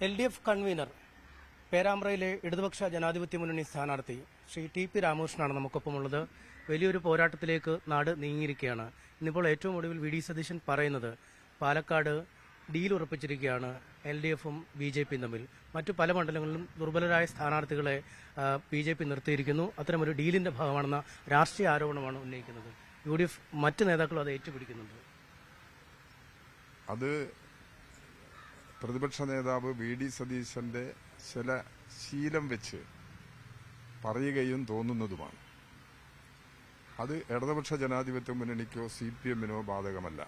LDF convener പേരാമ്പ്രയിലെ ഇടതുപക്ഷ ജനാധിപത്യ മുന്നണി സ്ഥാനാർത്ഥി ശ്രീ TP രാമകൃഷ്ണനാണ് നമുക്കൊപ്പമുള്ളത്. വലിയൊരു പോരാട്ടത്തിലേക്ക് നാട് നീങ്ങിയിരിക്കുകയാണ്. ഇന്നിപ്പോൾ ഏറ്റവും ഒടുവിൽ VD സതീശൻ പറയുന്നത് പാലക്കാട് ഡീൽ ഉറപ്പിച്ചിരിക്കുകയാണ് LDFും BJP തമ്മിൽ. മറ്റു പല മണ്ഡലങ്ങളിലും ദുർബലരായ സ്ഥാനാർത്ഥികളെ BJP നിർത്തിയിരിക്കുന്നു. അത്തരമൊരു ഡീലിന്റെ ഭാഗമാണെന്ന രാഷ്ട്രീയ ആരോപണമാണ് ഉന്നയിക്കുന്നത്. UDF മറ്റ് നേതാക്കളും അത് ഏറ്റുപിടിക്കുന്നുണ്ട്. അത് പ്രതിപക്ഷ നേതാവ് VD സതീശന്റെ ചില ശീലം വെച്ച് പറയുകയും തോന്നുന്നതുമാണ്. അത് ഇടതുപക്ഷ ജനാധിപത്യ മുന്നണിക്കോ CPM-നോ ബാധകമല്ല.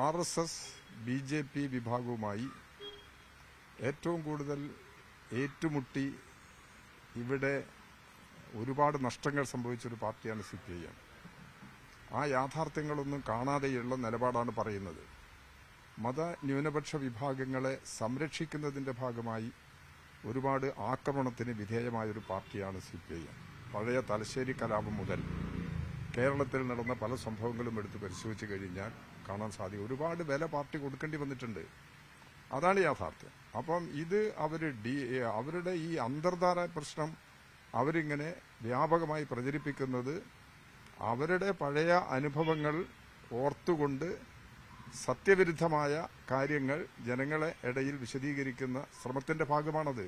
RSS BJP വിഭാഗവുമായി ഏറ്റവും കൂടുതൽ ഏറ്റുമുട്ടി ഇവിടെ ഒരുപാട് നഷ്ടങ്ങൾ സംഭവിച്ചൊരു പാർട്ടിയാണ് CPIM. ആ യാഥാർത്ഥ്യങ്ങളൊന്നും കാണാതെയുള്ള നിലപാടാണ് പറയുന്നത്. മത ന്യൂനപക്ഷ വിഭാഗങ്ങളെ സംരക്ഷിക്കുന്നതിന്റെ ഭാഗമായി ഒരുപാട് ആക്രമണത്തിന് വിധേയമായൊരു പാർട്ടിയാണ് CPIM. പഴയ തലശ്ശേരി കലാപം മുതൽ കേരളത്തിൽ നടന്ന പല സംഭവങ്ങളും എടുത്ത് പരിശോധിച്ച് കഴിഞ്ഞാൽ കാണാൻ സാധിക്കും. ഒരുപാട് വില പാർട്ടി കൊടുക്കേണ്ടി വന്നിട്ടുണ്ട്. അതാണ് യാഥാർത്ഥ്യം. അപ്പം ഇത് അവരുടെ ഈ അന്തർധാര പ്രശ്നം അവരിങ്ങനെ വ്യാപകമായി പ്രചരിപ്പിക്കുന്നത് അവരുടെ പഴയ അനുഭവങ്ങൾ ഓർത്തുകൊണ്ട് സത്യവിരുദ്ധമായ കാര്യങ്ങൾ ജനങ്ങളെ ഇടയിൽ വിശദീകരിക്കുന്ന ശ്രമത്തിന്റെ ഭാഗമാണത്.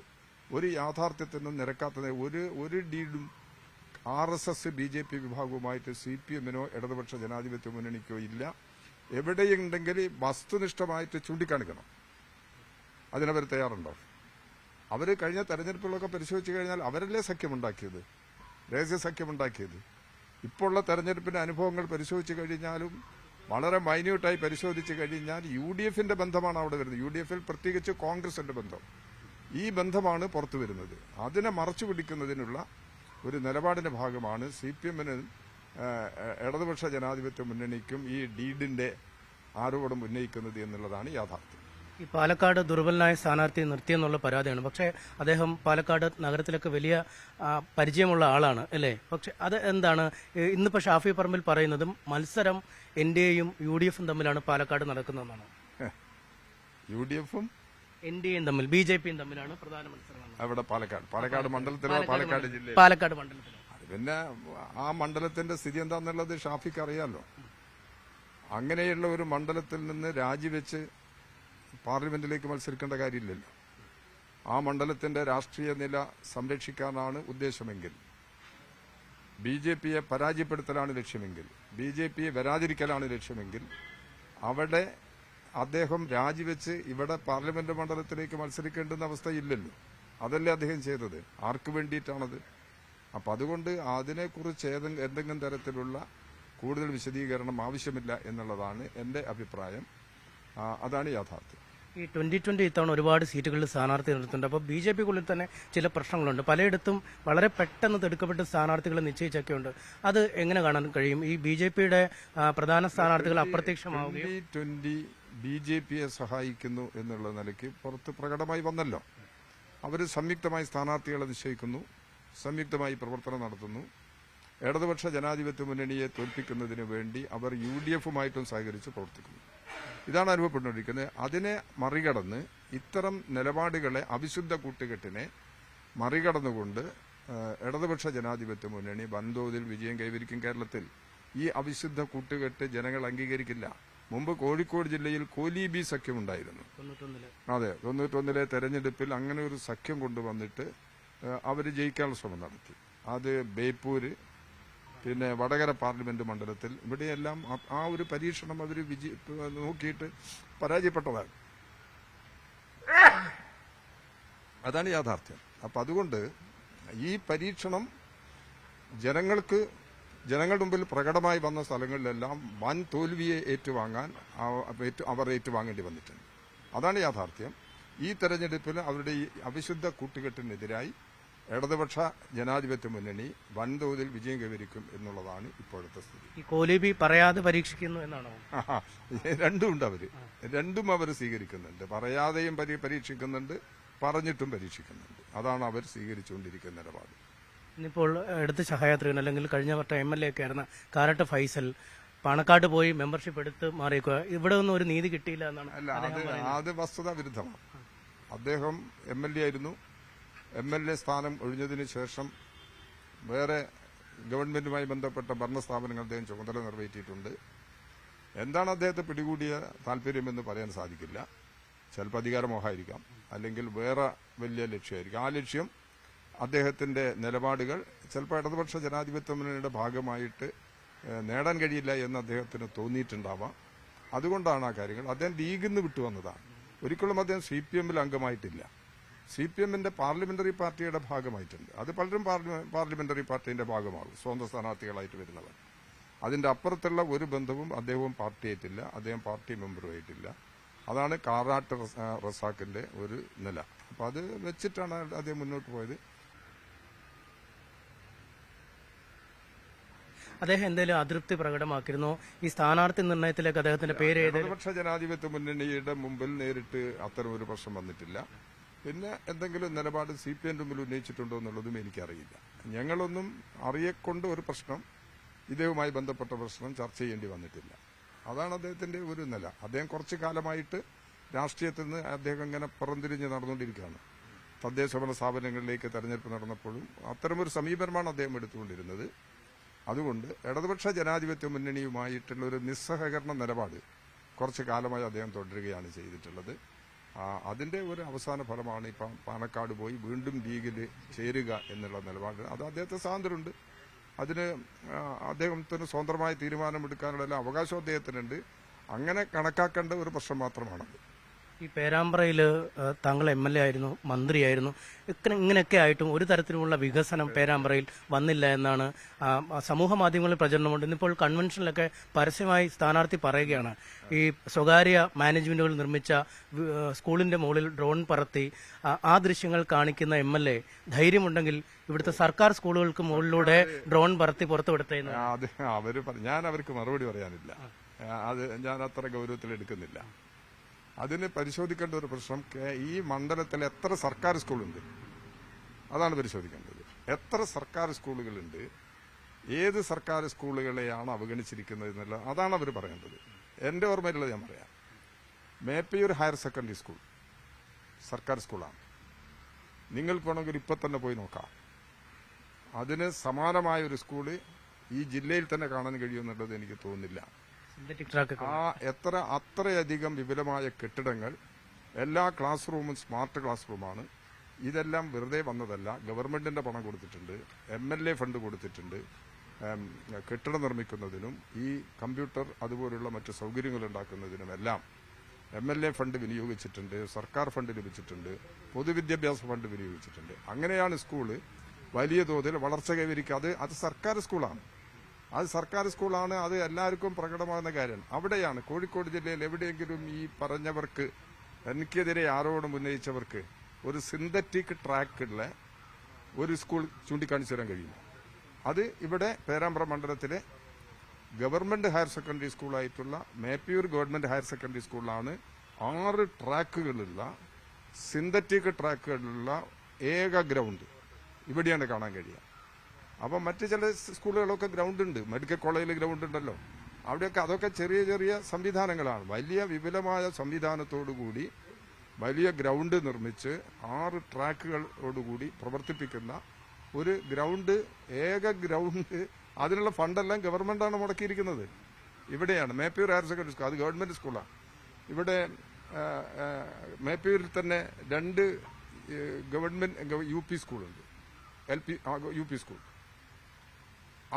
ഒരു യാഥാർത്ഥ്യത്തിനും നിരക്കാത്ത ഒരു ഡീലും RSS BJP വിഭാഗവുമായിട്ട് CPM-നോ ഇടതുപക്ഷ ജനാധിപത്യ മുന്നണിക്കോ ഇല്ല. എവിടെയുണ്ടെങ്കിൽ വസ്തുനിഷ്ഠമായിട്ട് ചൂണ്ടിക്കാണിക്കണം. അതിനവർ തയ്യാറുണ്ടോ? അവർ കഴിഞ്ഞ തെരഞ്ഞെടുപ്പുകളൊക്കെ പരിശോധിച്ചു കഴിഞ്ഞാൽ അവരല്ലേ സഖ്യമുണ്ടാക്കിയത്, രഹസ്യ സഖ്യമുണ്ടാക്കിയത്. ഇപ്പോൾ ഉള്ള തെരഞ്ഞെടുപ്പിന്റെ അനുഭവങ്ങൾ പരിശോധിച്ചു കഴിഞ്ഞാലും വളരെ മൈന്യൂട്ടായി പരിശോധിച്ചു കഴിഞ്ഞാൽ UDF-ന്റെ ബന്ധമാണ് അവിടെ വരുന്നത്. UDF-ൽ പ്രത്യേകിച്ച് കോൺഗ്രസിന്റെ ബന്ധം, ഈ ബന്ധമാണ് പുറത്തു വരുന്നത്. അതിനെ മറച്ചു പിടിക്കുന്നതിനുള്ള ഒരു നിലപാടിന്റെ ഭാഗമാണ് CPM-നും ഇടതുപക്ഷ ജനാധിപത്യ മുന്നണിക്കും ഈ ഡീഡിന്റെ ആരോപണം ഉന്നയിക്കുന്നത് എന്നുള്ളതാണ് യാഥാർത്ഥ്യം. ഈ പാലക്കാട് ദുർബലനായ സ്ഥാനാർത്ഥി നിർത്തിയെന്നുള്ള പരാതിയാണ്. പക്ഷേ അദ്ദേഹം പാലക്കാട് നഗരത്തിലൊക്കെ വലിയ പരിചയമുള്ള ആളാണ് അല്ലേ? പക്ഷെ അത് എന്താണ് ഇന്നിപ്പോൾ ഷാഫി പറമ്പിൽ പറയുന്നതും മത്സരം NDAയും UDF-ഉം തമ്മിലാണ് പാലക്കാട് നടക്കുന്നതെന്നാണ്. UDF-ഉം NDAയും തമ്മിൽ BJP-യും തമ്മിലാണ് പ്രധാന മത്സരം. അവിടെ പാലക്കാട് മണ്ഡലത്തിലോ പാലക്കാട് ജില്ലയിലോ? പാലക്കാട് മണ്ഡലത്തിലോ. അത് പിന്നെ ആ മണ്ഡലത്തിന്റെ സ്ഥിതി എന്താന്നുള്ളത് ഷാഫിക്ക് അറിയാമല്ലോ. അങ്ങനെയുള്ള ഒരു മണ്ഡലത്തിൽ നിന്ന് രാജിവെച്ച് പാർലമെന്റിലേക്ക് മത്സരിക്കേണ്ട കാര്യമില്ലല്ലോ. ആ മണ്ഡലത്തിന്റെ രാഷ്ട്രീയ നില സംരക്ഷിക്കാനാണ് ഉദ്ദേശമെങ്കിൽ, BJP-യെ പരാജയപ്പെടുത്തലാണ് ലക്ഷ്യമെങ്കിൽ, BJP-യെ വരാതിരിക്കലാണ് ലക്ഷ്യമെങ്കിൽ, അവിടെ അദ്ദേഹം രാജിവെച്ച് ഇവിടെ പാർലമെന്റ് മണ്ഡലത്തിലേക്ക് മത്സരിക്കേണ്ടുന്ന അവസ്ഥയില്ലല്ലോ. അതല്ലേ അദ്ദേഹം ചെയ്തത്? ആർക്ക് വേണ്ടിയിട്ടാണത്? അപ്പം അതുകൊണ്ട് അതിനെക്കുറിച്ച് എന്തെങ്കിലും തരത്തിലുള്ള കൂടുതൽ വിശദീകരണം ആവശ്യമില്ല എന്നുള്ളതാണ് എൻ്റെ അഭിപ്രായം. അതാണ് യാഥാർത്ഥ്യം. ഈ 2020 ഇത്തവണ ഒരുപാട് സീറ്റുകളിൽ സ്ഥാനാർത്ഥി നിർത്തുന്നുണ്ട്. അപ്പോൾ BJP-ക്കുള്ളിൽ തന്നെ ചില പ്രശ്നങ്ങളുണ്ട്. പലയിടത്തും വളരെ പെട്ടെന്ന് തെടുക്കപ്പെട്ട സ്ഥാനാർത്ഥികളെ നിശ്ചയിച്ചൊക്കെയുണ്ട്. അത് എങ്ങനെ കാണാൻ കഴിയും? ഈ BJP-യുടെ പ്രധാന സ്ഥാനാർത്ഥികൾ അപ്രത്യക്ഷമാവുകയും 2020 BJP-യെ സഹായിക്കുന്നു എന്നുള്ള നിലയ്ക്ക് പുറത്ത് പ്രകടമായി വന്നല്ലോ. അവർ സംയുക്തമായി സ്ഥാനാർത്ഥികളെ നിശ്ചയിക്കുന്നു, സംയുക്തമായി പ്രവർത്തനം നടത്തുന്നു. ഇടതുപക്ഷ ജനാധിപത്യ മുന്നണിയെ തോൽപ്പിക്കുന്നതിന് വേണ്ടി അവർ UDF-ഉമായിട്ടും സഹകരിച്ച് പ്രവർത്തിക്കുന്നു. ഇതാണ് അനുഭവപ്പെട്ടുകൊണ്ടിരിക്കുന്നത്. അതിനെ മറികടന്ന് ഇത്തരം നിലപാടുകളെ, അവിശുദ്ധ കൂട്ടുകെട്ടിനെ മറികടന്നുകൊണ്ട് ഇടതുപക്ഷ ജനാധിപത്യ മുന്നണി വൻതോതിൽ വിജയം കൈവരിക്കും. കേരളത്തിൽ ഈ അവിശുദ്ധ കൂട്ടുകെട്ട് ജനങ്ങൾ അംഗീകരിക്കില്ല. മുമ്പ് കോഴിക്കോട് ജില്ലയിൽ കോലീബി സഖ്യമുണ്ടായിരുന്നു. അതെ, 91-ലെ തെരഞ്ഞെടുപ്പിൽ അങ്ങനെ ഒരു സഖ്യം കൊണ്ടുവന്നിട്ട് അവർ ജയിക്കാനുള്ള ശ്രമം നടത്തി. അത് ബേപ്പൂര്, പിന്നെ വടകര പാർലമെന്റ് മണ്ഡലത്തിൽ, ഇവിടെയെല്ലാം ആ ഒരു പരീക്ഷണം അവർ നോക്കിയിട്ട് പരാജയപ്പെട്ടതാണ്. അതാണ് യാഥാർത്ഥ്യം. അപ്പം അതുകൊണ്ട് ഈ പരീക്ഷണം ജനങ്ങളുടെ മുമ്പിൽ പ്രകടമായി വന്ന സ്ഥലങ്ങളിലെല്ലാം വൻ തോൽവിയെ അവർ ഏറ്റുവാങ്ങേണ്ടി വന്നിട്ടുണ്ട്. അതാണ് യാഥാർത്ഥ്യം. ഈ തെരഞ്ഞെടുപ്പിൽ അവരുടെ ഈ അവിശുദ്ധ കൂട്ടുകെട്ടിനെതിരായി ഇടതുപക്ഷ ജനാധിപത്യ മുന്നണി വൻതോതിൽ വിജയം കൈവരിക്കും എന്നുള്ളതാണ് ഇപ്പോഴത്തെ സ്ഥിതി. ഈ കോലീബി പറയാതെ പരീക്ഷിക്കുന്നു എന്നാണോ? രണ്ടും അവർ സ്വീകരിക്കുന്നുണ്ട്. പറയാതെയും പരീക്ഷിക്കുന്നുണ്ട്, പറഞ്ഞിട്ടും പരീക്ഷിക്കുന്നുണ്ട്. അതാണ് അവർ സ്വീകരിച്ചുകൊണ്ടിരിക്കുന്ന നിലപാട്. ഇന്നിപ്പോൾ എടുത്ത സഹയാത്രികൻ അല്ലെങ്കിൽ കഴിഞ്ഞ വട്ടം MLA ഒക്കെ ആയിരുന്ന കാരട്ട് ഫൈസൽ പാണക്കാട് പോയി മെമ്പർഷിപ്പ് എടുത്ത് മാറിയേക്കുക. ഇവിടെ ഒന്നും ഒരു നീതി കിട്ടിയില്ല എന്നാണ് അല്ല, അത് വസ്തുതാ വിരുദ്ധമാണ്. അദ്ദേഹം MLA ആയിരുന്നു. MLA സ്ഥാനം ഒഴിഞ്ഞതിന് ശേഷം വേറെ ഗവൺമെന്റുമായി ബന്ധപ്പെട്ട ഭരണസ്ഥാപനങ്ങൾ അദ്ദേഹം ചുമതല നിറവേറ്റിയിട്ടുണ്ട്. എന്താണ് അദ്ദേഹത്തെ പിടികൂടിയ താല്പര്യമെന്ന് പറയാൻ സാധിക്കില്ല. ചിലപ്പോൾ അധികാരമോഹമായിരിക്കാം, അല്ലെങ്കിൽ വേറെ വലിയ ലക്ഷ്യമായിരിക്കും. ആ ലക്ഷ്യം അദ്ദേഹത്തിന്റെ നിലപാടുകൾ ചിലപ്പോൾ ഇടതുപക്ഷ ജനാധിപത്യ മുന്നണിയുടെ ഭാഗമായിട്ട് നേടാൻ കഴിയില്ല എന്ന് അദ്ദേഹത്തിന് തോന്നിയിട്ടുണ്ടാവാം. അതുകൊണ്ടാണ് ആ കാര്യങ്ങൾ. അദ്ദേഹം ലീഗിൽ നിന്ന് വിട്ടുവന്നതാണ്. ഒരിക്കലും അദ്ദേഹം CPM-ൽ അംഗമായിട്ടില്ല. CPM-ന്റെ പാർലമെന്ററി പാർട്ടിയുടെ ഭാഗമായിട്ടുണ്ട്. അത് പലരും പാർലമെന്ററി പാർട്ടിയുടെ ഭാഗമാകും, സ്വന്തം സ്ഥാനാർത്ഥികളായിട്ട് വരുന്നവർ. അതിന്റെ അപ്പുറത്തുള്ള ഒരു ബന്ധവും അദ്ദേഹവും പാർട്ടിയായിട്ടില്ല. അദ്ദേഹം പാർട്ടി മെമ്പറുമായിട്ടില്ല. അതാണ് കാറാട്ട് റസാഖിന്റെ ഒരു നില. അപ്പൊ അത് വെച്ചിട്ടാണ് അദ്ദേഹം മുന്നോട്ട് പോയത്. അദ്ദേഹം എന്തെങ്കിലും അതൃപ്തി പ്രകടമാക്കിയിരുന്നോ ഈ സ്ഥാനാർത്ഥി നിർണയത്തിലേക്ക് അദ്ദേഹത്തിന്റെ പേര്? ഇടതുപക്ഷ ജനാധിപത്യ മുന്നണിയുടെ മുമ്പിൽ നേരിട്ട് അത്തരം ഒരു പ്രശ്നം വന്നിട്ടില്ല. പിന്നെ എന്തെങ്കിലും നിലപാട് CPM മുമ്പിൽ ഉന്നയിച്ചിട്ടുണ്ടോ എന്നുള്ളതും എനിക്കറിയില്ല. ഞങ്ങളൊന്നും അറിയെക്കൊണ്ട് ഒരു പ്രശ്നം, ഇതുമായി ബന്ധപ്പെട്ട പ്രശ്നം ചർച്ച ചെയ്യേണ്ടി വന്നിട്ടില്ല. അതാണ് അദ്ദേഹത്തിന്റെ ഒരു നില. അദ്ദേഹം കുറച്ചു കാലമായിട്ട് രാഷ്ട്രീയത്തിൽ നിന്ന് അദ്ദേഹം ഇങ്ങനെ പുറംതിരിഞ്ഞ് നടന്നുകൊണ്ടിരിക്കുകയാണ്. തദ്ദേശഭരണ സ്ഥാപനങ്ങളിലേക്ക് തെരഞ്ഞെടുപ്പ് നടന്നപ്പോഴും അത്തരമൊരു സമീപനമാണ് അദ്ദേഹം എടുത്തുകൊണ്ടിരുന്നത്. അതുകൊണ്ട് ഇടതുപക്ഷ ജനാധിപത്യ മുന്നണിയുമായിട്ടുള്ള ഒരു നിസ്സഹകരണ നിലപാട് കുറച്ചു കാലമായി അദ്ദേഹം തുടരുകയാണ് ചെയ്തിട്ടുള്ളത്. അതിന്റെ ഒരു അവസാന ഫലമാണ് ഇപ്പം പാണക്കാട് പോയി വീണ്ടും ലീഗിൽ ചേരുക എന്നുള്ള നിലപാട്. അത് അദ്ദേഹത്തെ സ്വാതന്ത്ര്യമുണ്ട്. അതിന് അദ്ദേഹത്തിന് സ്വതന്ത്രമായ തീരുമാനമെടുക്കാനുള്ള എല്ലാ അവകാശവും അദ്ദേഹത്തിനുണ്ട്. അങ്ങനെ കണക്കാക്കേണ്ട ഒരു പ്രശ്നം മാത്രമാണത്. ഈ പേരാമ്പ്രയിൽ താങ്കൾ MLA ആയിരുന്നു, മന്ത്രിയായിരുന്നു. ഇങ്ങനെയൊക്കെ ആയിട്ടും ഒരു തരത്തിലുമുള്ള വികസനം പേരാമ്പ്രയിൽ വന്നില്ല എന്നാണ് സമൂഹ മാധ്യമങ്ങളിൽ പ്രചരണമുണ്ട്. ഇന്നിപ്പോൾ കൺവെൻഷനിലൊക്കെ പരസ്യമായി സ്ഥാനാർത്ഥി പറയുകയാണ്, ഈ സ്വകാര്യ മാനേജ്മെന്റുകൾ നിർമ്മിച്ച സ്കൂളിന്റെ മുകളിൽ ഡ്രോൺ പറത്തി ആ ദൃശ്യങ്ങൾ കാണിക്കുന്ന MLA ധൈര്യമുണ്ടെങ്കിൽ ഇവിടുത്തെ സർക്കാർ സ്കൂളുകൾക്ക് മുകളിലൂടെ ഡ്രോൺ പറത്തി പുറത്തുവിടുത്തേന്ന്. ഞാൻ അവർക്ക് മറുപടി പറയാനില്ല. അത് ഞാൻ അത്ര ഗൗരവത്തിൽ എടുക്കുന്നില്ല. അതിന് പരിശോധിക്കേണ്ട ഒരു പ്രശ്നം, ഈ മണ്ഡലത്തിൽ എത്ര സർക്കാർ സ്കൂളുണ്ട്, അതാണ് പരിശോധിക്കേണ്ടത്. എത്ര സർക്കാർ സ്കൂളുകളുണ്ട്, ഏത് സർക്കാർ സ്കൂളുകളെയാണ് അവഗണിച്ചിരിക്കുന്നത് എന്നുള്ള അതാണ് അവർ പറയേണ്ടത്. എന്റെ ഓർമ്മയിലുള്ളത് ഞാൻ പറയാം. മേപ്പയൂർ ഹയർ സെക്കൻഡറി സ്കൂൾ സർക്കാർ സ്കൂളാണ്. നിങ്ങൾക്ക് വേണമെങ്കിൽ ഇപ്പൊ തന്നെ പോയി നോക്കാം. അതിന് സമാനമായ ഒരു സ്കൂള് ഈ ജില്ലയിൽ തന്നെ കാണാൻ കഴിയുമെന്നുള്ളത് എനിക്ക് തോന്നുന്നില്ല. അത്രയധികം വിപുലമായ കെട്ടിടങ്ങൾ, എല്ലാ ക്ലാസ് റൂമും സ്മാർട്ട് ക്ലാസ് റൂമാണ്. ഇതെല്ലാം വെറുതെ വന്നതല്ല. ഗവൺമെന്റിന്റെ പണം കൊടുത്തിട്ടുണ്ട്, MLA ഫണ്ട് കൊടുത്തിട്ടുണ്ട്. കെട്ടിടം നിർമ്മിക്കുന്നതിനും ഈ കമ്പ്യൂട്ടർ അതുപോലുള്ള മറ്റു സൗകര്യങ്ങൾ ഉണ്ടാക്കുന്നതിനുമെല്ലാം MLA ഫണ്ട് വിനിയോഗിച്ചിട്ടുണ്ട്, സർക്കാർ ഫണ്ട് ലഭിച്ചിട്ടുണ്ട്, പൊതുവിദ്യാഭ്യാസ ഫണ്ട് വിനിയോഗിച്ചിട്ടുണ്ട്. അങ്ങനെയാണ് സ്കൂള് വലിയ തോതിൽ വളർച്ച കൈവരിക്കുക. അത് സർക്കാർ സ്കൂളാണ്. അത് സർക്കാർ സ്കൂളാണ്. അത് എല്ലാവർക്കും പ്രകടമാകുന്ന കാര്യമാണ്. അവിടെയാണ് കോഴിക്കോട് ജില്ലയിൽ എവിടെയെങ്കിലും ഈ പറഞ്ഞവർക്ക്, എനിക്കെതിരെ ആരോപണം ഉന്നയിച്ചവർക്ക് ഒരു സിന്തറ്റിക് ട്രാക്കുള്ള ഒരു സ്കൂൾ ചൂണ്ടിക്കാണിച്ചു തരാൻ കഴിയും. അത് ഇവിടെ പേരാമ്പ്ര മണ്ഡലത്തിലെ ഗവൺമെന്റ് ഹയർ സെക്കൻഡറി സ്കൂളായിട്ടുള്ള മേപ്പയൂർ ഗവൺമെന്റ് ഹയർ സെക്കൻഡറി സ്കൂളിലാണ് 6 ട്രാക്കുകളുള്ള സിന്തറ്റിക് ട്രാക്കുകളുള്ള ഏക ഗ്രൗണ്ട് ഇവിടെയാണ് കാണാൻ കഴിയുക. അപ്പം മറ്റു ചില സ്കൂളുകളൊക്കെ ഗ്രൗണ്ട് ഉണ്ട്, മെഡിക്കൽ കോളേജിൽ ഗ്രൗണ്ട് ഉണ്ടല്ലോ. അവിടെയൊക്കെ അതൊക്കെ ചെറിയ ചെറിയ സംവിധാനങ്ങളാണ്. വലിയ വിപുലമായ സംവിധാനത്തോടുകൂടി വലിയ ഗ്രൗണ്ട് നിർമ്മിച്ച് 6 ട്രാക്കുകളോടുകൂടി പ്രവർത്തിപ്പിക്കുന്ന ഒരു ഗ്രൗണ്ട്, ഏക ഗ്രൗണ്ട്. അതിനുള്ള ഫണ്ടെല്ലാം ഗവൺമെന്റാണ് മുടക്കിയിരിക്കുന്നത്. ഇവിടെയാണ് മേപ്പയൂർ ഹയർ സെക്കൻഡറി സ്കൂൾ. അത് ഗവൺമെന്റ് സ്കൂളാണ്. ഇവിടെ മേപ്പയൂരിൽ തന്നെ 2 ഗവൺമെന്റ് UP സ്കൂളുണ്ട്, UP സ്കൂൾ.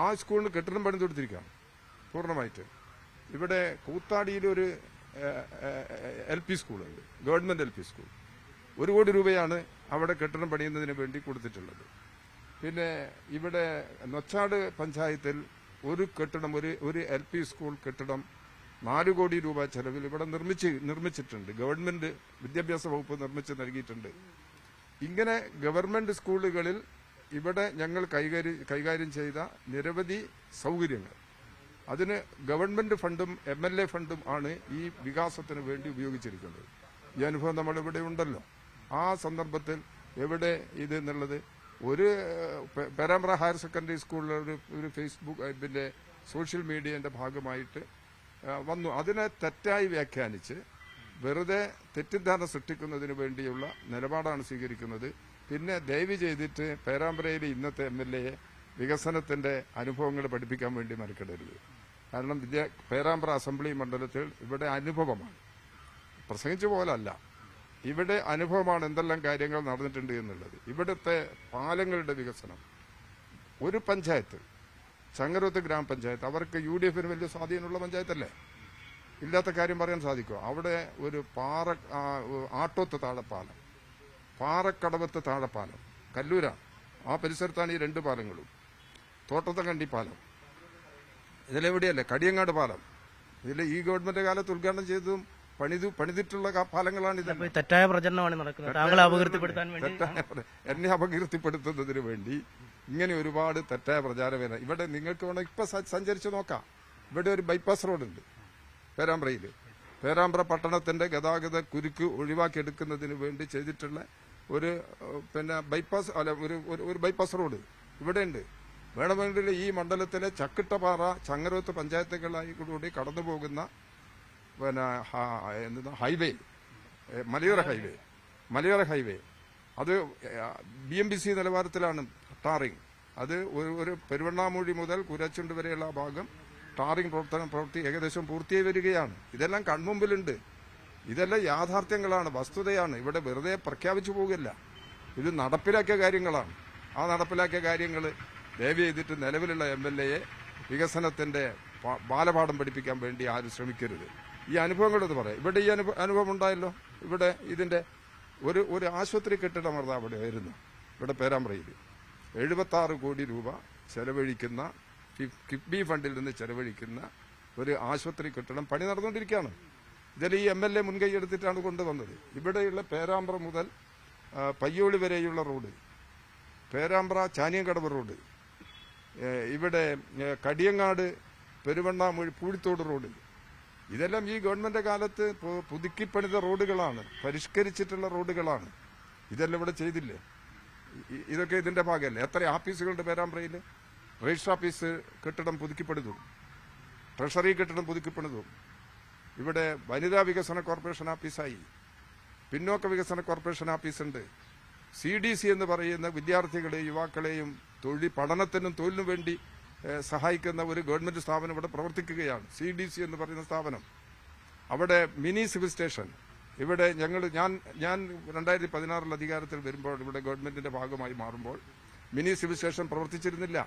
ആ സ്കൂളിന് കെട്ടിടം പണിത് കൊടുത്തിരിക്കുകയാണ് പൂർണ്ണമായിട്ട്. ഇവിടെ കൂത്താടിയിലൊരു LP സ്കൂളുണ്ട്, ഗവൺമെന്റ് LP സ്കൂൾ. 1 കോടി രൂപയാണ് അവിടെ കെട്ടിടം പണിയുന്നതിന് വേണ്ടി കൊടുത്തിട്ടുള്ളത്. പിന്നെ ഇവിടെ നൊച്ചാട് പഞ്ചായത്തിൽ ഒരു കെട്ടിടം, ഒരു LP സ്കൂൾ കെട്ടിടം 4 കോടി രൂപ ചെലവിൽ ഇവിടെ നിർമ്മിച്ചിട്ടുണ്ട്. ഗവൺമെന്റ് വിദ്യാഭ്യാസ വകുപ്പ് നിർമ്മിച്ച് നൽകിയിട്ടുണ്ട്. ഇങ്ങനെ ഗവൺമെന്റ് സ്കൂളുകളിൽ ഇവിടെ ഞങ്ങൾ കൈകാര്യം ചെയ്ത നിരവധി സൗകര്യങ്ങൾ, അതിന് ഗവൺമെന്റ് ഫണ്ടും MLA ഫണ്ടും ആണ് ഈ വികാസത്തിന് വേണ്ടി ഉപയോഗിച്ചിരിക്കുന്നത്. ഈ അനുഭവം നമ്മളിവിടെ ഉണ്ടല്ലോ. ആ സന്ദർഭത്തിൽ എവിടെ ഇത് എന്നുള്ളത്, ഒരു പേരാമ്പ്ര ഹയർ സെക്കൻഡറി സ്കൂളിലെ ഒരു ഫേസ്ബുക്ക് പിന്നെ സോഷ്യൽ മീഡിയയുടെ ഭാഗമായിട്ട് വന്നു. അതിനെ തെറ്റായി വ്യാഖ്യാനിച്ച് വെറുതെ തെറ്റിദ്ധാരണ സൃഷ്ടിക്കുന്നതിന് വേണ്ടിയുള്ള നിലപാടാണ് സ്വീകരിക്കുന്നത്. പിന്നെ ദയവ് ചെയ്തിട്ട് പേരാമ്പ്രയിലെ ഇന്നത്തെ MLA വികസനത്തിന്റെ അനുഭവങ്ങൾ പഠിപ്പിക്കാൻ വേണ്ടി മെനക്കെടരുത്. കാരണം പേരാമ്പ്ര അസംബ്ലി മണ്ഡലത്തിൽ ഇവിടെ അനുഭവമാണ്, പ്രസംഗിച്ച പോലല്ല. ഇവിടെ അനുഭവമാണ് എന്തെല്ലാം കാര്യങ്ങൾ നടന്നിട്ടുണ്ട് എന്നുള്ളത്. ഇവിടുത്തെ പാലങ്ങളുടെ വികസനം, ഒരു പഞ്ചായത്ത് ചങ്ങരോത്ത് ഗ്രാമപഞ്ചായത്ത്, അവർക്ക് UDFന് വലിയ സ്വാധീനമുള്ള പഞ്ചായത്തല്ലേ, ഇല്ലാത്ത കാര്യം പറയാൻ സാധിക്കുമോ? അവിടെ ഒരു ആട്ടോത്ത് താഴെപ്പാലം, പാറക്കടവത്ത് താഴെപ്പാലം, കല്ലൂരാണ്, ആ പരിസരത്താണ് ഈ 2 പാലങ്ങളും. തോട്ടത്തക്കണ്ടി പാലം, ഇതിലെവിടെയല്ലേ കടിയങ്ങാട് പാലം, ഇതിൽ ഈ ഗവൺമെന്റ് കാലത്ത് ഉദ്ഘാടനം ചെയ്തതും പണിതിട്ടുള്ള പാലങ്ങളാണ് ഇത്. തെറ്റായ പ്രചരണമാണ് നടക്കുന്നത്. താങ്കളെ അപകീർത്തിപ്പെടുത്താൻ വേണ്ടി, എന്നെ അപകീർത്തിപ്പെടുത്തുന്നതിന് വേണ്ടി ഇങ്ങനെ ഒരുപാട് തെറ്റായ പ്രചാരം. ഇവിടെ നിങ്ങൾക്ക് വേണം ഇപ്പൊ സഞ്ചരിച്ച് നോക്കാം. ഇവിടെ ഒരു ബൈപ്പാസ് റോഡുണ്ട് പേരാമ്പ്രയിൽ. പേരാമ്പ്ര പട്ടണത്തിന്റെ ഗതാഗത കുരുക്ക് ഒഴിവാക്കിയെടുക്കുന്നതിന് വേണ്ടി ചെയ്തിട്ടുള്ള ഒരു ബൈപ്പാസ് അല്ല ഒരു ബൈപ്പാസ് റോഡ് ഇവിടെ ഉണ്ട്. വേണമെങ്കിൽ ഈ മണ്ഡലത്തിലെ ചക്കിട്ടപ്പാറ ചങ്ങരോത്ത് പഞ്ചായത്തുകളായി കൂടി കടന്നു പോകുന്ന ഹൈവേ, മലയോര ഹൈവേ അത് BMBC നിലവാരത്തിലാണ് ടാറിംഗ്. അത് ഒരു പെരുവണ്ണാമൂഴി മുതൽ കുരച്ചുണ്ട് വരെയുള്ള ഭാഗം ടാറിംഗ് പ്രവൃത്തി ഏകദേശം പൂർത്തിയായി വരികയാണ്. ഇതെല്ലാം കൺമുമ്പിലുണ്ട്. ഇതെല്ലാം യാഥാർത്ഥ്യങ്ങളാണ്, വസ്തുതയാണ്. ഇവിടെ വെറുതെ പ്രഖ്യാപിച്ചു പോകില്ല. ഇത് നടപ്പിലാക്കിയ കാര്യങ്ങളാണ്. ആ നടപ്പിലാക്കിയ കാര്യങ്ങൾ ദയവ് ചെയ്തിട്ട് നിലവിലുള്ള MLA വികസനത്തിന്റെ ബാലപാഠം പഠിപ്പിക്കാൻ വേണ്ടി ആരും ശ്രമിക്കരുത്. ഈ അനുഭവങ്ങളെന്ന് പറയാം. ഇവിടെ ഈ അനുഭവം ഉണ്ടായല്ലോ. ഇവിടെ ഇതിന്റെ ഒരു ആശുപത്രി കെട്ടിടം അവിടെ ആയിരുന്നു. ഇവിടെ പേരാമ്പ്രയിൽ 76 കോടി രൂപ ചെലവഴിക്കുന്ന കിഫ്ബി ഫണ്ടിൽ നിന്ന് ചെലവഴിക്കുന്ന ഒരു ആശുപത്രി കെട്ടിടം പണി നടന്നുകൊണ്ടിരിക്കുകയാണ്. ഇതിൽ ഈ MLA മുൻകൈ എടുത്തിട്ടാണ് കൊണ്ടുവന്നത്. ഇവിടെയുള്ള പേരാമ്പ്ര മുതൽ പയ്യോളി വരെയുള്ള റോഡ്, പേരാമ്പ്ര ചാനിയങ്കടവ് റോഡ്, ഇവിടെ കടിയങ്ങാട് പെരുവണ്ണാമൂഴി പൂഴിത്തോട് റോഡ്, ഇതെല്ലാം ഈ ഗവൺമെന്റ് കാലത്ത് പുതുക്കിപ്പണിത റോഡുകളാണ്, പരിഷ്കരിച്ചിട്ടുള്ള റോഡുകളാണ്. ഇതെല്ലാം ഇവിടെ ചെയ്തില്ലേ? ഇതൊക്കെ ഇതിന്റെ ഭാഗമല്ലേ? എത്ര ഓഫീസുകളുണ്ട് പേരാമ്പ്രയിൽ? രജിസ്റ്റർ ഓഫീസ് കെട്ടിടം പുതുക്കിപ്പണിതു, ട്രഷറി കെട്ടിടം പുതുക്കിപ്പണിതു, ഇവിടെ വനിതാ വികസന കോർപ്പറേഷൻ ഓഫീസായി, പിന്നോക്ക വികസന കോർപ്പറേഷൻ ഓഫീസുണ്ട്, CDC എന്ന് പറയുന്ന വിദ്യാർത്ഥികളെയും യുവാക്കളെയും പഠനത്തിനും തൊഴിലിനും വേണ്ടി സഹായിക്കുന്ന ഒരു ഗവൺമെന്റ് സ്ഥാപനം ഇവിടെ പ്രവർത്തിക്കുകയാണ്. CDC എന്ന് പറയുന്ന സ്ഥാപനം. അവിടെ മിനി സിവിൽ സ്റ്റേഷൻ, ഇവിടെ ഞാൻ 2016 അധികാരത്തിൽ വരുമ്പോൾ, ഇവിടെ ഗവൺമെന്റിന്റെ ഭാഗമായി മാറുമ്പോൾ മിനി സിവിൽ സ്റ്റേഷൻ പ്രവർത്തിച്ചിരുന്നില്ല.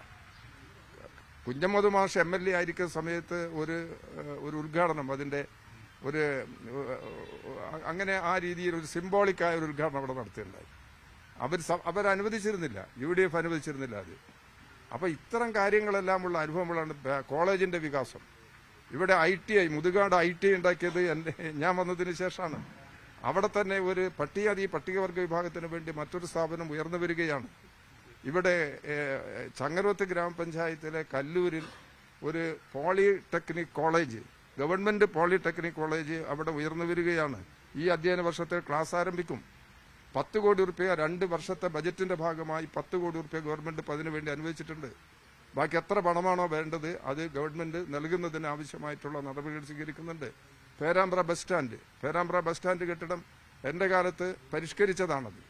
കുഞ്ഞമ്മദ് മാഷ് MLA ആയിരിക്കുന്ന സമയത്ത് ഒരു ഉദ്ഘാടനം, അതിന്റെ അങ്ങനെ ആ രീതിയിൽ ഒരു സിംബോളിക്കായ ഒരു ഉദ്ഘാടനം അവിടെ നടത്തിയിട്ടുണ്ടായി. അവരനുവദിച്ചിരുന്നില്ല, UDF അനുവദിച്ചിരുന്നില്ല അത്. അപ്പൊ ഇത്തരം കാര്യങ്ങളെല്ലാമുള്ള അനുഭവങ്ങളാണ്. കോളേജിന്റെ വികാസം, ഇവിടെ ITI മുതുകാട് ITI ഉണ്ടാക്കിയത് ഞാൻ വന്നതിന് ശേഷമാണ്. അവിടെ തന്നെ ഒരു പട്ടികവർഗ വിഭാഗത്തിന് വേണ്ടി മറ്റൊരു സ്ഥാപനം ഉയർന്നു വരികയാണ്. ഇവിടെ ചങ്ങരോത്ത് ഗ്രാമപഞ്ചായത്തിലെ കല്ലൂരിൽ ഒരു polytechnic college, government polytechnic college അവിടെ ഉയർന്നു വരികയാണ്. ഈ അധ്യയന വർഷത്തിൽ ക്ലാസ് ആരംഭിക്കും. 10 കോടി രൂപ 2 വർഷത്തെ ബജറ്റിന്റെ ഭാഗമായി 10 കോടി രൂപ ഗവൺമെന്റ് അതിനു വേണ്ടി അനുവദിച്ചിട്ടുണ്ട്. ബാക്കി എത്ര പണമാണോ വേണ്ടത് അത് ഗവൺമെന്റ് നൽകുന്നതിന് ആവശ്യമായിട്ടുള്ള നടപടികൾ സ്വീകരിക്കുന്നുണ്ട്. പേരാമ്പ്ര ബസ് സ്റ്റാൻഡ് കെട്ടിടം എന്റെ കാലത്ത് പരിഷ്കരിച്ചതാണത്.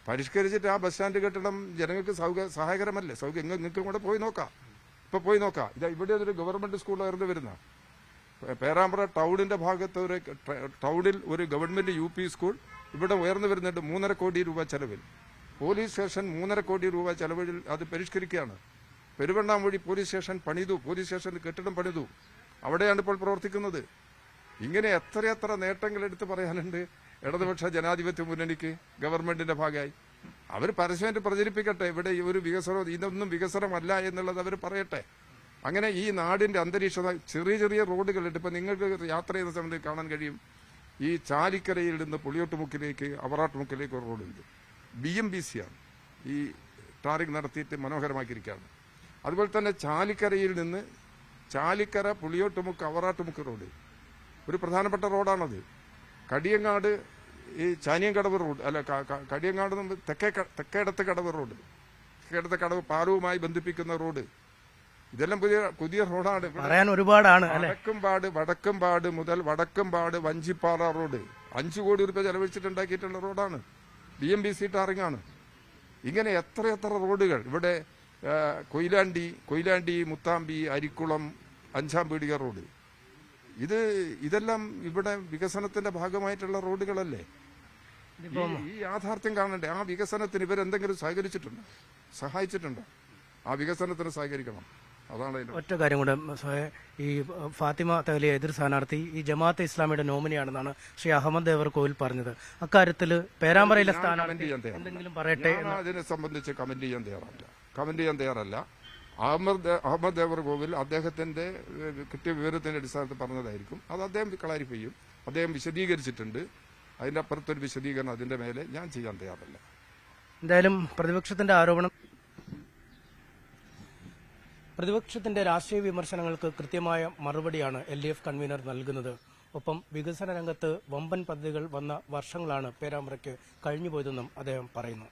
പരിഷ്കരിച്ചിട്ട് ആ ബസ് സ്റ്റാൻഡ് കെട്ടിടം ജനങ്ങൾക്ക് സഹായകരമല്ലേ? നിങ്ങൾക്കും കൂടെ പോയി നോക്കാം. ഇതാ ഇവിടെ ഒരു ഗവൺമെന്റ് സ്കൂൾ ഉയർന്നു വരുന്ന പേരാമ്പ്ര ടൗണിന്റെ ഭാഗത്ത് ടൗണിൽ ഒരു ഗവൺമെന്റ് UP സ്കൂൾ ഇവിടെ ഉയർന്നു വരുന്നുണ്ട് 3.5 കോടി രൂപ ചെലവിൽ. പോലീസ് സ്റ്റേഷൻ 3.5 കോടി രൂപ ചെലവിൽ അത് പരിഷ്കരിക്കുകയാണ്. പെരുവണ്ണാമൂഴി പോലീസ് സ്റ്റേഷൻ പണിതു, പോലീസ് സ്റ്റേഷന്റെ കെട്ടിടം പണിതു, അവിടെയാണ് ഇപ്പോൾ പ്രവർത്തിക്കുന്നത്. ഇങ്ങനെ എത്രയെത്ര നേട്ടങ്ങൾ എടുത്തു പറയാനുണ്ട് ഇടതുപക്ഷ ജനാധിപത്യ മുന്നണിക്ക് ഗവൺമെന്റിന്റെ ഭാഗമായി. അവർ പരസ്യമായിട്ട് പ്രചരിപ്പിക്കട്ടെ, ഇവിടെ ഒരു വികസനം, ഇതൊന്നും വികസനമല്ല എന്നുള്ളത് അവർ പറയട്ടെ. അങ്ങനെ ഈ നാടിന്റെ അന്തരീക്ഷത ചെറിയ റോഡുകളുണ്ട്. ഇപ്പൊ നിങ്ങൾക്ക് യാത്ര ചെയ്യുന്ന സമയത്ത് കാണാൻ കഴിയും, ഈ ചാലിക്കരയിൽ നിന്ന് പുളിയോട്ടുമുക്കിലേക്ക് അവറാട്ടുമുക്കിലേക്ക് ഒരു റോഡുണ്ട്. BMBC ആണ് ഈ ടാറിംഗ് നടത്തിയിട്ട് മനോഹരമാക്കിയിരിക്കുകയാണ്. അതുപോലെ തന്നെ ചാലിക്കരയിൽ നിന്ന് ചാലിക്കര പുളിയോട്ടുമുക്ക് അവറാട്ടുമുക്ക് റോഡ് ഒരു പ്രധാനപ്പെട്ട റോഡാണത്. കടിയങ്ങാട് ഈ ചാനിയങ്കടവ് റോഡ് അല്ല, കടിയങ്ങാട് തെക്കേടത്ത് കടവ് റോഡ്, തെക്കേടത്ത് കടവ് പാലവുമായി ബന്ധിപ്പിക്കുന്ന റോഡ്, ഇതെല്ലാം പുതിയ പുതിയ റോഡാണ്. പറയാൻ ഒരുപാടാണ് അല്ലെ? വടക്കമ്പാട് മുതൽ വടക്കമ്പാട് വഞ്ചിപ്പാറ റോഡ് 5 കോടി രൂപ ചെലവഴിച്ചിട്ടുണ്ടാക്കിയിട്ടുള്ള റോഡാണ്. BMBC ടാറിങ്ങാണ്. ഇങ്ങനെ എത്ര റോഡുകൾ ഇവിടെ. കൊയിലാണ്ടി മുത്താമ്പി അരിക്കുളം 5-ാം പീടിക റോഡ്, ഇതെല്ലാം ഇവിടെ വികസനത്തിന്റെ ഭാഗമായിട്ടുള്ള റോഡുകളല്ലേ? ഈ യാഥാർത്ഥ്യം കാണണ്ടേ? ആ വികസനത്തിന് ഇവരെന്തെങ്കിലും സഹായിച്ചിട്ടുണ്ടോ? ആ വികസനത്തിന് സഹകരിക്കണം. അതാണ് ഒറ്റ കാര്യം കൂടെ, ഈ ഫാത്തിമ തഹലിയ എതിർ സ്ഥാനാർത്ഥി ഈ ജമാഅത്തെ ഇസ്ലാമിയുടെ നോമിനിയാണെന്നാണ് ശ്രീ അഹമ്മദ് ദേവർകോവിൽ പറഞ്ഞത്. അക്കാര്യത്തിൽ പേരാമ്പ്രയിലെ സ്ഥാനാർത്ഥി എന്തെങ്കിലും പറയട്ടെ? അതിനെ സംബന്ധിച്ച് കമന്റ് ചെയ്യാൻ തയ്യാറല്ല. അഹമ്മദ് ദേവർകോവിൽ അദ്ദേഹത്തിന്റെ കൃത്യ വിവരത്തിന്റെ അടിസ്ഥാനത്തിൽ പറഞ്ഞതായിരിക്കും. അത് അദ്ദേഹം ക്ലാരിഫൈ ചെയ്യും. അദ്ദേഹം വിശദീകരിച്ചിട്ടുണ്ട്. അതിന്റെ അപ്പുറത്തൊരു വിശദീകരണം അതിന്റെ മേലെ ഞാൻ ചെയ്യാൻ തയ്യാറല്ല. എന്തായാലും പ്രതിപക്ഷത്തിന്റെ രാഷ്ട്രീയ വിമർശനങ്ങൾക്ക് കൃത്യമായ മറുപടിയാണ് LDF കൺവീനർ നൽകുന്നത്. ഒപ്പം വികസന രംഗത്ത് വമ്പൻ പദ്ധതികൾ വന്ന വർഷങ്ങളാണ് പേരാമ്പ്രയ്ക്ക് കഴിഞ്ഞുപോയതെന്നും അദ്ദേഹം പറയുന്നു.